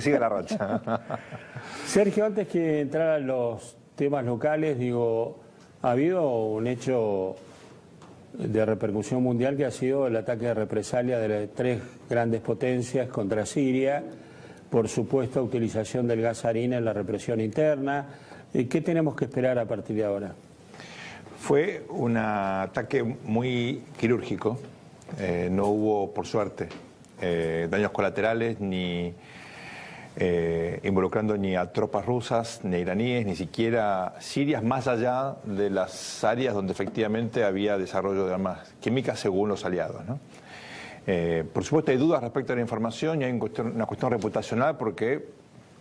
Sigue la racha. Sergio, antes que entrar a los temas locales, digo, ha habido un hecho de repercusión mundial que ha sido el ataque de represalia de las tres grandes potencias contra Siria por supuesta utilización del gas sarín en la represión interna. ¿Qué tenemos que esperar a partir de ahora? Fue un ataque muy quirúrgico. No hubo, por suerte, daños colaterales ni involucrando ni a tropas rusas, ni iraníes, ni siquiera sirias, más allá de las áreas donde efectivamente había desarrollo de armas químicas según los aliados, ¿no? Por supuesto hay dudas respecto a la información y hay una cuestión reputacional porque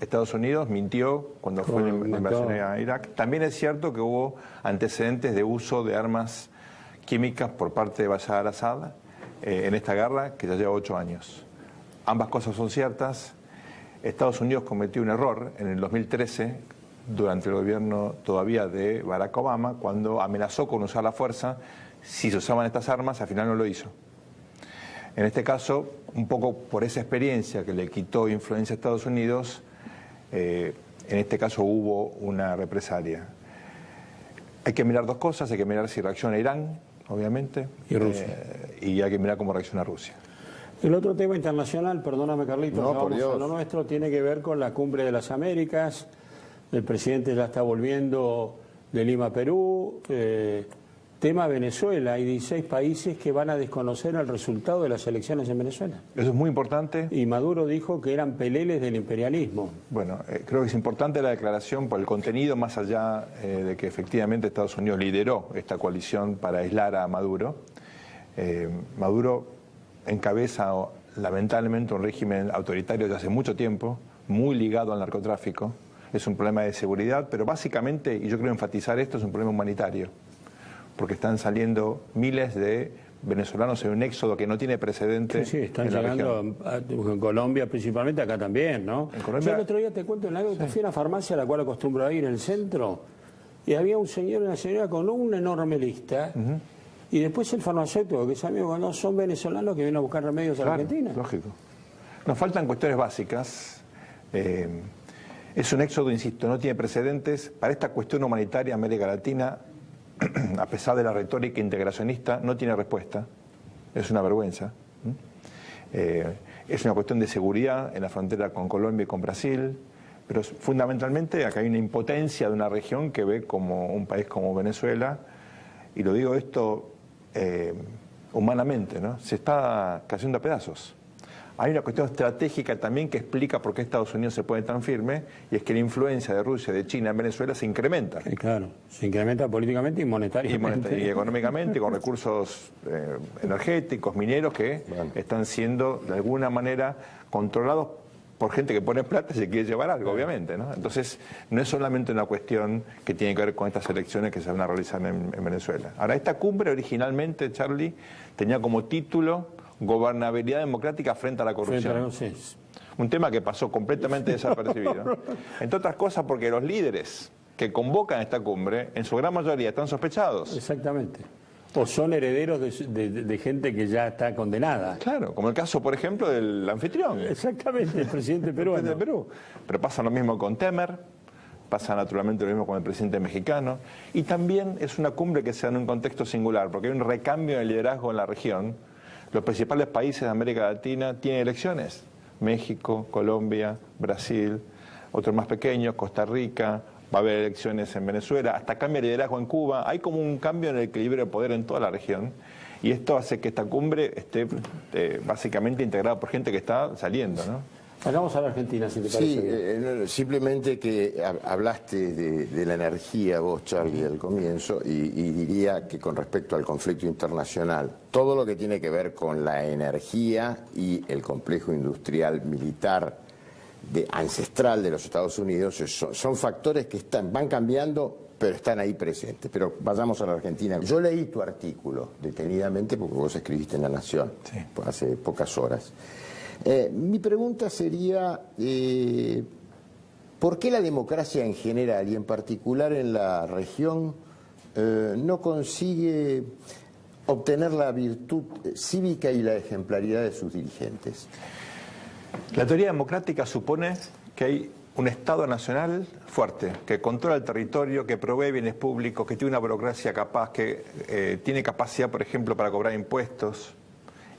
Estados Unidos mintió cuando fue la invasión a Irak. También es cierto que hubo antecedentes de uso de armas químicas por parte de Bashar al-Assad en esta guerra que ya lleva 8 años. Ambas cosas son ciertas. Estados Unidos cometió un error en el 2013, durante el gobierno todavía de Barack Obama, cuando amenazó con usar la fuerza si se usaban estas armas, al final no lo hizo. En este caso, un poco por esa experiencia que le quitó influencia a Estados Unidos, en este caso hubo una represalia. Hay que mirar dos cosas, hay que mirar si reacciona Irán, obviamente, y Rusia. Y hay que mirar cómo reacciona Rusia. El otro tema internacional, perdóname Carlitos, no, por Dios. Lo nuestro tiene que ver con la Cumbre de las Américas. El presidente ya está volviendo de Lima, Perú. Tema Venezuela, hay 16 países que van a desconocer el resultado de las elecciones en Venezuela. Eso es muy importante. Y Maduro dijo que eran peleles del imperialismo. Bueno, creo que es importante la declaración por el contenido, más allá de que efectivamente Estados Unidos lideró esta coalición para aislar a Maduro. Maduro encabeza lamentablemente un régimen autoritario de hace mucho tiempo, muy ligado al narcotráfico. Es un problema de seguridad, pero básicamente, y yo quiero enfatizar esto, es un problema humanitario. Porque están saliendo miles de venezolanos en un éxodo que no tiene precedente. Sí, están llegando en Colombia principalmente, acá también, ¿no? En Colombia, yo el otro día te cuento en algo que fui a una farmacia a la cual acostumbro a ir en el centro, y había un señor y una señora con una enorme lista, y después el farmacéutico, que es amigo, no son venezolanos que vienen a buscar remedios a la Argentina. Lógico. Nos faltan cuestiones básicas. Es un éxodo, insisto, no tiene precedentes. Para esta cuestión humanitaria, América Latina, a pesar de la retórica integracionista, no tiene respuesta. Es una vergüenza. Es una cuestión de seguridad en la frontera con Colombia y con Brasil, pero fundamentalmente acá hay una impotencia de una región que ve como un país como Venezuela, y lo digo esto humanamente, ¿no? Se está cayendo a pedazos. Hay una cuestión estratégica también que explica por qué Estados Unidos se pone tan firme, y es que la influencia de Rusia, de China en Venezuela se incrementa. Claro, se incrementa políticamente y monetariamente. Y económicamente, con recursos energéticos, mineros, que están siendo de alguna manera controlados por gente que pone plata y se quiere llevar algo, obviamente, ¿no? Entonces, no es solamente una cuestión que tiene que ver con estas elecciones que se van a realizar en Venezuela. Ahora, esta cumbre originalmente, Charlie, tenía como título Gobernabilidad democrática frente a la corrupción. Un tema que pasó completamente desapercibido. Entre otras cosas porque los líderes que convocan esta cumbre, en su gran mayoría, están sospechados. Exactamente. O son herederos de gente que ya está condenada. Claro, como el caso, por ejemplo, del anfitrión. Exactamente, el presidente peruano. de Perú. Pero pasa lo mismo con Temer, pasa naturalmente lo mismo con el presidente mexicano, y también es una cumbre que se da en un contexto singular, porque hay un recambio de liderazgo en la región. Los principales países de América Latina tienen elecciones. México, Colombia, Brasil, otros más pequeños, Costa Rica, va a haber elecciones en Venezuela, hasta cambia de liderazgo en Cuba. Hay como un cambio en el equilibrio de poder en toda la región, y esto hace que esta cumbre esté básicamente integrada por gente que está saliendo, ¿no? Vamos a la Argentina, si te parece. Sí, simplemente que hablaste de la energía vos, Charlie, al comienzo, y diría que con respecto al conflicto internacional, todo lo que tiene que ver con la energía y el complejo industrial militar ancestral de los Estados Unidos son factores que van cambiando, pero están ahí presentes. Pero vayamos a la Argentina. Yo leí tu artículo detenidamente porque vos escribiste en La Nación, hace pocas horas. Mi pregunta sería, ¿por qué la democracia en general y en particular en la región no consigue obtener la virtud cívica y la ejemplaridad de sus dirigentes? Bueno, yo creo que hay una cuestión de seguridad en la frontera con Colombia y con Brasil. Otros más pequeños, Costa Rica, va a haber elecciones en Venezuela, hasta cambia de liderazgo en la región, y esto hace que esta cumbre esté básicamente integrada por gente que está saliendo, ¿no? La teoría democrática supone que hay un Estado nacional fuerte, que controla el territorio, que provee bienes públicos, que tiene una burocracia capaz, que tiene capacidad, por ejemplo, para cobrar impuestos.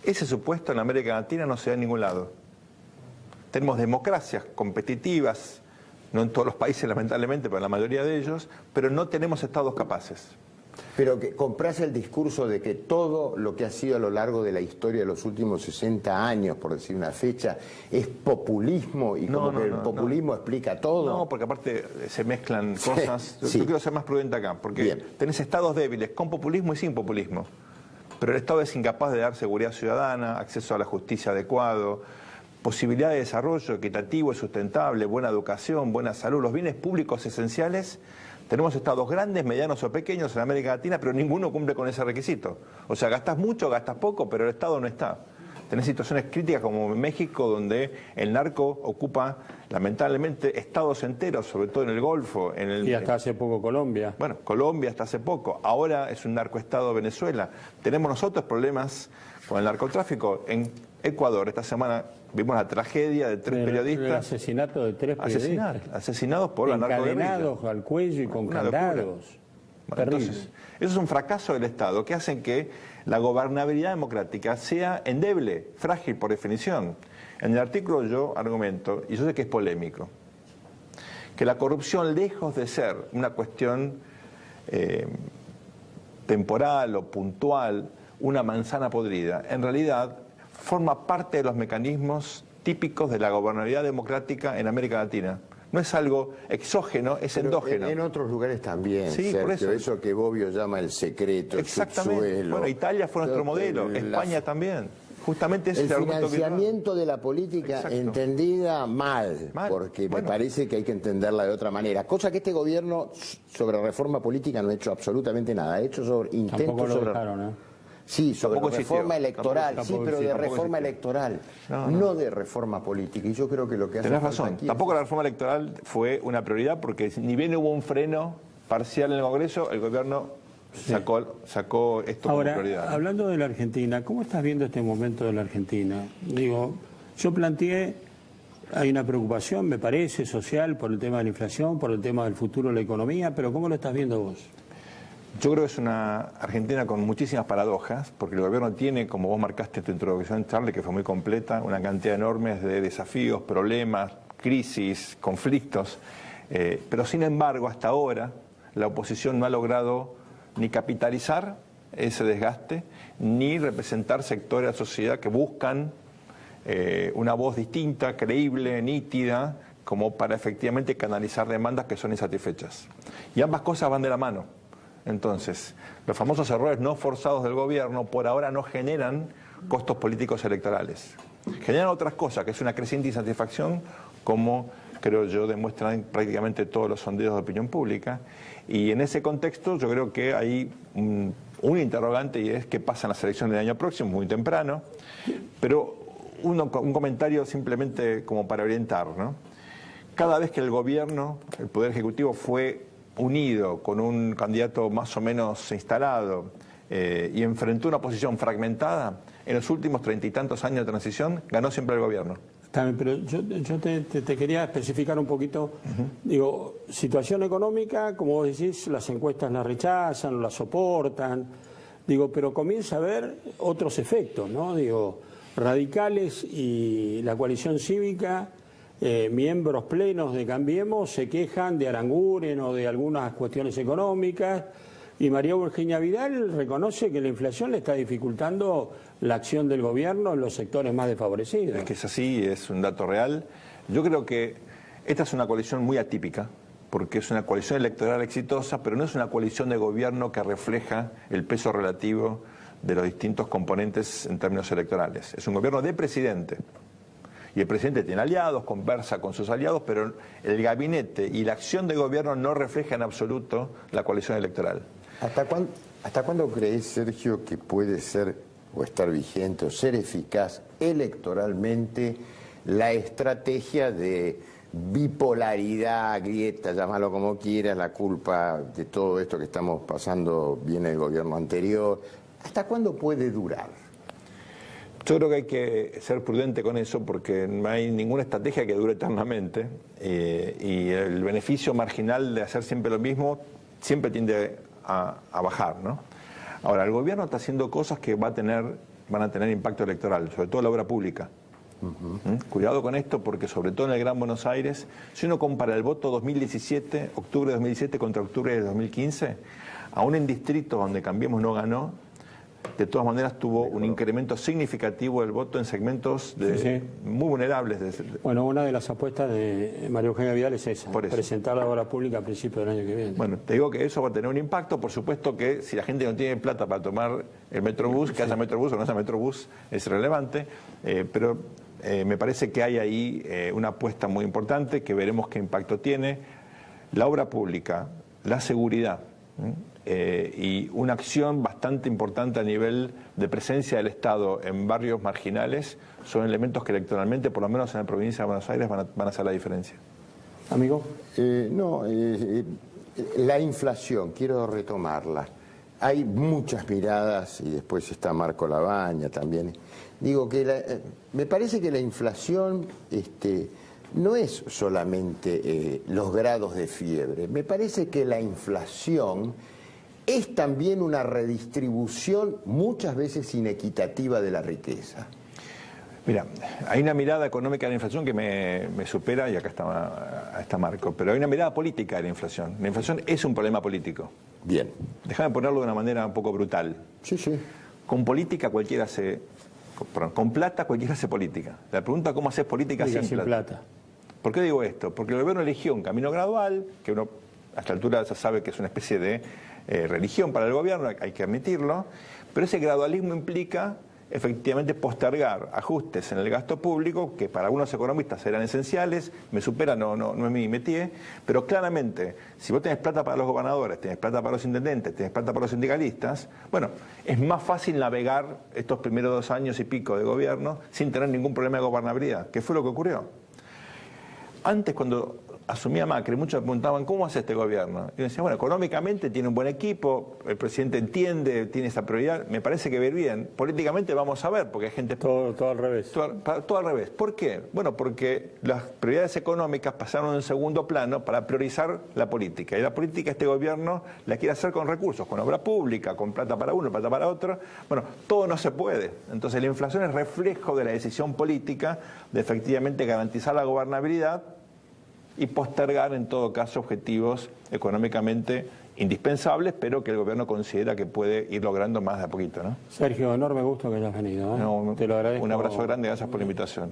Ese supuesto en América Latina no se da en ningún lado. Tenemos democracias competitivas, no en todos los países lamentablemente, pero en la mayoría de ellos, pero no tenemos estados capaces. Pero que compras el discurso de que todo lo que ha sido a lo largo de la historia de los últimos 60 años, por decir una fecha, es populismo y como que el populismo explica todo. No, porque aparte se mezclan cosas. Sí. Yo quiero ser más prudente acá, porque tenés estados débiles con populismo y sin populismo. Pero el Estado es incapaz de dar seguridad ciudadana, acceso a la justicia adecuado, posibilidad de desarrollo equitativo y sustentable, buena educación, buena salud, los bienes públicos esenciales. Tenemos estados grandes, medianos o pequeños en América Latina, pero ninguno cumple con ese requisito. O sea, gastas mucho, gastas poco, pero el Estado no está. Tenés situaciones críticas como en México, donde el narco ocupa, lamentablemente, estados enteros, sobre todo en el Golfo. Y hasta hace poco Colombia. Bueno, Colombia hasta hace poco. Ahora es un narcoestado Venezuela. Tenemos nosotros problemas con el narcotráfico. En Ecuador, esta semana vimos la tragedia de 3 periodistas. El asesinato de 3 periodistas. Asesinados por la narcoguerrilla. Encadenados al cuello y con candados. Bueno, entonces, eso es un fracaso del Estado que hacen que la gobernabilidad democrática sea endeble, frágil por definición. En el artículo yo argumento, y yo sé que es polémico, que la corrupción, lejos de ser una cuestión temporal o puntual, una manzana podrida, en realidad forma parte de los mecanismos típicos de la gobernabilidad democrática en América Latina. No es algo exógeno, es endógeno. En otros lugares también, sí, Sergio, por eso que Bobbio llama el secreto, el subsuelo. Bueno, Italia fue nuestro modelo, España también. Justamente ese el financiamiento de la política entendida mal, porque me parece que hay que entenderla de otra manera. Cosa que este gobierno sobre reforma política no ha hecho absolutamente nada. Ha hecho sobre intentos sobre... Sí, sobre reforma electoral, pero de reforma electoral, no de reforma política. Y yo creo que lo que hace Tenés razón, tampoco la reforma electoral fue una prioridad porque ni bien hubo un freno parcial en el Congreso, el gobierno sacó esto como prioridad. Ahora, hablando de la Argentina, ¿cómo estás viendo este momento de la Argentina? Digo, yo planteé, hay una preocupación, me parece, social por el tema de la inflación, por el tema del futuro de la economía, pero ¿cómo lo estás viendo vos? Yo creo que es una Argentina con muchísimas paradojas, porque el gobierno tiene, como vos marcaste en tu introducción, Charlie, que fue muy completa, una cantidad enorme de desafíos, problemas, crisis, conflictos, pero sin embargo, hasta ahora, la oposición no ha logrado ni capitalizar ese desgaste, ni representar sectores de la sociedad que buscan una voz distinta, creíble, nítida, como para efectivamente canalizar demandas que son insatisfechas. Y ambas cosas van de la mano. Entonces, los famosos errores no forzados del gobierno por ahora no generan costos políticos electorales. Generan otras cosas, que es una creciente insatisfacción, como creo yo demuestran prácticamente todos los sondeos de opinión pública. Y en ese contexto yo creo que hay un interrogante, y es qué pasa en las elecciones del año próximo, muy temprano. Pero un comentario simplemente como para orientar, ¿no? Cada vez que el gobierno, el Poder Ejecutivo, fue unido con un candidato más o menos instalado y enfrentó una oposición fragmentada, en los últimos 30 y tantos años de transición ganó siempre el gobierno. Está bien, pero yo te quería especificar un poquito. Digo, situación económica, como vos decís, las encuestas la rechazan, no la soportan. Digo, pero comienza a haber otros efectos, ¿no? Digo, radicales y la coalición cívica, miembros plenos de Cambiemos se quejan de Aranguren o de algunas cuestiones económicas, y María Eugenia Vidal reconoce que la inflación le está dificultando la acción del gobierno en los sectores más desfavorecidos. Es que es así, es un dato real. Yo creo que esta es una coalición muy atípica, porque es una coalición electoral exitosa, pero no es una coalición de gobierno que refleja el peso relativo de los distintos componentes en términos electorales. Es un gobierno de presidente. Y el presidente tiene aliados, conversa con sus aliados, pero el gabinete y la acción de gobierno no refleja en absoluto la coalición electoral. ¿Hasta cuándo crees, Sergio, que puede ser o estar vigente o ser eficaz electoralmente la estrategia de bipolaridad, grieta, llámalo como quieras, la culpa de todo esto que estamos pasando viene del gobierno anterior? ¿Hasta cuándo puede durar? Yo creo que hay que ser prudente con eso porque no hay ninguna estrategia que dure eternamente y el beneficio marginal de hacer siempre lo mismo siempre tiende a bajar, ¿no? Ahora, el gobierno está haciendo cosas que van a tener impacto electoral, sobre todo la obra pública. Cuidado con esto porque sobre todo en el Gran Buenos Aires, si uno compara el voto 2017, octubre de 2017 contra octubre de 2015, aún en distritos donde Cambiemos no ganó, de todas maneras tuvo un incremento significativo del voto en segmentos muy vulnerables. Bueno, una de las apuestas de María Eugenia Vidal es esa, presentar la obra pública a principios del año que viene. Bueno, te digo que eso va a tener un impacto, por supuesto que si la gente no tiene plata para tomar el Metrobús, que haya Metrobús o no haya Metrobús es relevante, pero me parece que hay ahí una apuesta muy importante que veremos qué impacto tiene. La obra pública, la seguridad, y una acción bastante importante a nivel de presencia del Estado en barrios marginales son elementos que electoralmente, por lo menos en la provincia de Buenos Aires, van a hacer la diferencia. Amigo. La inflación, quiero retomarla. Hay muchas miradas, y después está Marco Labaña también. Digo que me parece que la inflación no es solamente los grados de fiebre. Me parece que la inflación es también una redistribución muchas veces inequitativa de la riqueza. Mira, hay una mirada económica de la inflación que me supera, y acá está Marco, pero hay una mirada política de la inflación. La inflación es un problema político. Bien. Déjame ponerlo de una manera un poco brutal. Sí, sí. Con política cualquiera con plata cualquiera hace política. La pregunta cómo hacer política sin plata. ¿Por qué digo esto? Porque el gobierno eligió un camino gradual, que uno a esta altura ya sabe que es una especie de religión para el gobierno, hay que admitirlo, pero ese gradualismo implica efectivamente postergar ajustes en el gasto público que para algunos economistas eran esenciales, me supera, no es mi métier, pero claramente, si vos tenés plata para los gobernadores, tenés plata para los intendentes, tenés plata para los sindicalistas, bueno, es más fácil navegar estos primeros 2 años y pico de gobierno sin tener ningún problema de gobernabilidad, que fue lo que ocurrió. Antes, cuando asumía Macri, muchos me preguntaban, ¿cómo hace este gobierno? Y yo decía, bueno, económicamente tiene un buen equipo, el presidente entiende, tiene esa prioridad, me parece que va a ir bien. Políticamente vamos a ver, porque hay gente... Todo al revés. Todo al revés. ¿Por qué? Bueno, porque las prioridades económicas pasaron en segundo plano para priorizar la política. Y la política este gobierno la quiere hacer con recursos, con obra pública, con plata para uno, plata para otro. Bueno, todo no se puede. Entonces la inflación es reflejo de la decisión política de efectivamente garantizar la gobernabilidad y postergar en todo caso objetivos económicamente indispensables, pero que el gobierno considera que puede ir logrando más de a poquito, ¿no? Sergio, enorme gusto que hayas venido, ¿eh? No, te lo agradezco. Un abrazo grande, gracias por la invitación.